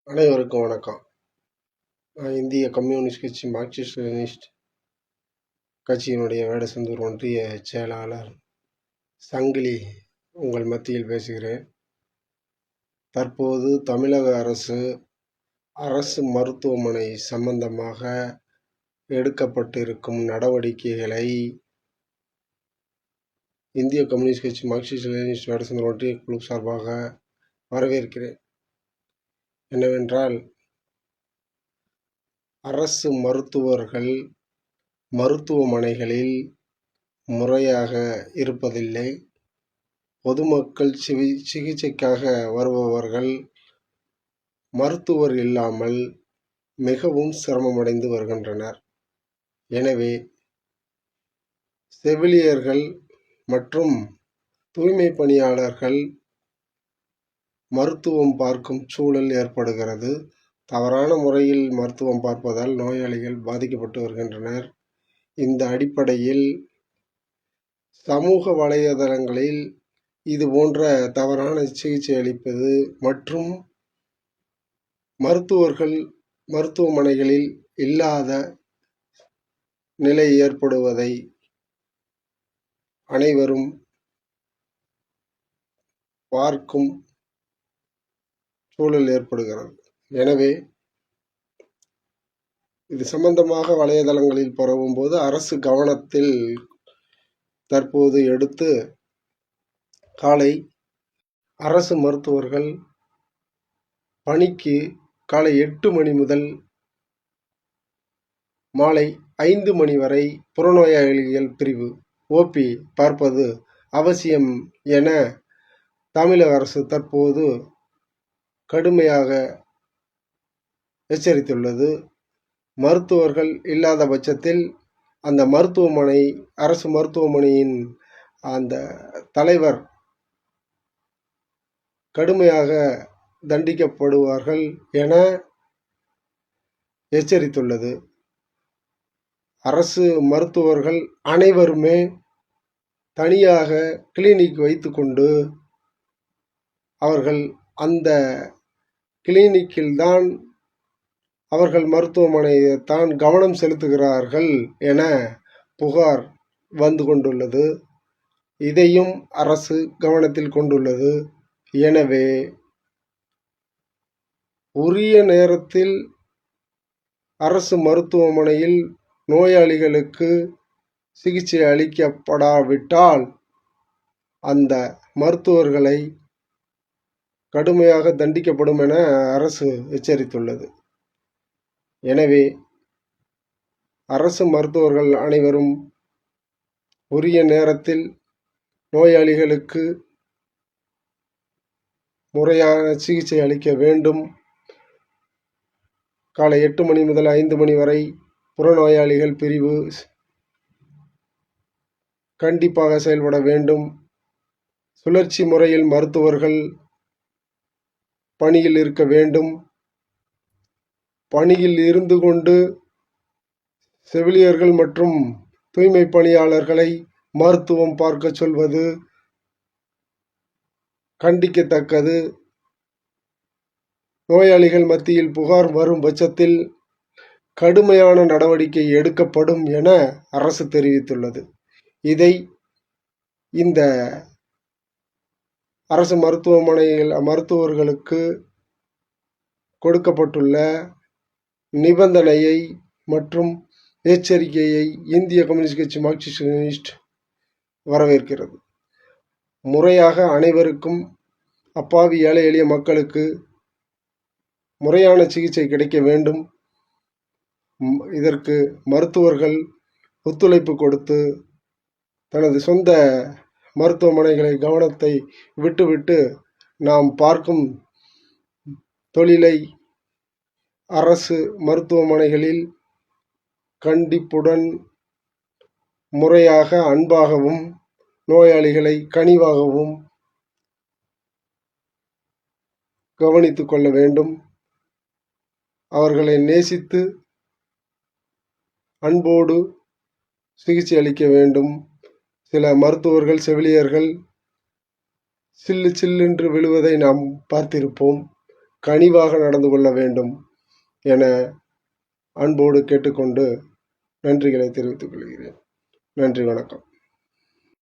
அனைவருக்கும் வணக்கம். நான் இந்திய கம்யூனிஸ்ட் கட்சி மார்க்சிஸ்ட் லெனினிஸ்ட் கட்சியினுடைய வேடசந்தூர் ஒன்றிய செயலாளர் சங்கிலி உங்கள் மத்தியில் பேசுகிறேன். தற்போது தமிழக அரசு மருத்துவமனை சம்பந்தமாக எடுக்கப்பட்டிருக்கும் நடவடிக்கைகளை இந்திய கம்யூனிஸ்ட் கட்சி மார்க்சிஸ்ட் லெனினிஸ்ட் வேடசந்தூர் ஒன்றிய குழு சார்பாக வரவேற்கிறேன். என்னவென்றால், அரசு மருத்துவர்கள் மருத்துவமனைகளில் முறையாக இருப்பதில்லை. பொதுமக்கள் சிகிச்சைக்காக வருபவர்கள் மருத்துவர் இல்லாமல் மிகவும் சிரமமடைந்து வருகின்றனர். எனவே செவிலியர்கள் மற்றும் தூய்மை பணியாளர்கள் மருத்துவம் பார்க்கும் சூழல் ஏற்படுகிறது. தவறான முறையில் மருத்துவம் பார்ப்பதால் நோயாளிகள் பாதிக்கப்பட்டு வருகின்றனர். இந்த அடிப்படையில் சமூக வலைதளங்களில் இது போன்ற தவறான சிகிச்சை அளிப்பது மற்றும் மருத்துவர்கள் மருத்துவமனைகளில் இல்லாத நிலை ஏற்படுவதை அனைவரும் பார்க்கும் சூழல் ஏற்படுகிறது. எனவே இது சம்பந்தமாக வலைதளங்களில் பரவும் போது அரசு கவனத்தில் தற்போது எடுத்து காலை அரசு மருத்துவர்கள் பணிக்கு காலை 8 மணி முதல் மாலை 5 மணி வரை புறநோயாளிகள் பிரிவு ஓபி பார்ப்பது அவசியம் என தமிழக அரசு தற்போது கடுமையாக எச்சரித்துள்ளது. மருத்துவர்கள் இல்லாத பட்சத்தில் அந்த அரசு மருத்துவமனையின் அந்த தலைவர் கடுமையாக தண்டிக்கப்படுவார்கள் என எச்சரித்துள்ளது. அரசு மருத்துவர்கள் அனைவருமே தனியாக கிளினிக் வைத்துக்கொண்டு அவர்கள் அந்த கிளினிக்கில்தான் அவர்கள் மருத்துவமனையைத்தான் கவனம் செலுத்துகிறார்கள் என புகார் வந்து கொண்டுள்ளது. இதையும் அரசு கவனத்தில் கொண்டுள்ளது. எனவே உரிய நேரத்தில் அரசு மருத்துவமனையில் நோயாளிகளுக்கு சிகிச்சை அளிக்கப்படாவிட்டால் அந்த மருத்துவர்களை கடுமையாக தண்டிக்கப்படும் என அரசு எச்சரித்துள்ளது. எனவே அரசு மருத்துவர்கள் அனைவரும் உரிய நேரத்தில் நோயாளிகளுக்கு முறையான சிகிச்சை அளிக்க வேண்டும். காலை 8 மணி முதல் 5 மணி வரை புறநோயாளிகள் பிரிவு கண்டிப்பாக செயல்பட வேண்டும். சுழற்சி முறையில் மருத்துவர்கள் பணியில் இருக்க வேண்டும். பணியில் இருந்து கொண்டு செவிலியர்கள் மற்றும் தூய்மை பணியாளர்களை மருத்துவம் பார்க்க சொல்வது கண்டிக்கத்தக்கது. நோயாளிகள் மத்தியில் புகார் வரும் பட்சத்தில் கடுமையான நடவடிக்கை எடுக்கப்படும் என அரசு தெரிவித்துள்ளது. இதை இந்த அரசு மருத்துவர்களுக்கு கொடுக்கப்பட்டுள்ள நிபந்தனையை மற்றும் எச்சரிக்கையை இந்திய கம்யூனிஸ்ட் கட்சி மார்க்சிஸ்ட் லெனினிஸ்ட் வரவேற்கிறது. முறையாக அனைவருக்கும் அப்பாவி ஏழை எளிய மக்களுக்கு முறையான சிகிச்சை கிடைக்க வேண்டும். இதற்கு மருத்துவர்கள் ஒத்துழைப்பு கொடுத்து தனது சொந்த மருத்துவமனைகளை கவனத்தை விட்டுவிட்டு நாம் பார்க்கும் தொழிலை அரசு மருத்துவமனைகளில் கண்டிப்புடன் முறையாக அன்பாகவும் நோயாளிகளை கனிவாகவும் கவனித்துக் கொள்ள வேண்டும். அவர்களை நேசித்து அன்போடு சிகிச்சை அளிக்க வேண்டும். சில மருத்துவர்கள் செவிலியர்கள் சில்லென்று விழுவதை நாம் பார்த்திருப்போம். கனிவாக நடந்து கொள்ள வேண்டும் என அன்போடு கேட்டுக்கொண்டு நன்றிகளை தெரிவித்துக் கொள்கிறேன். நன்றி, வணக்கம்.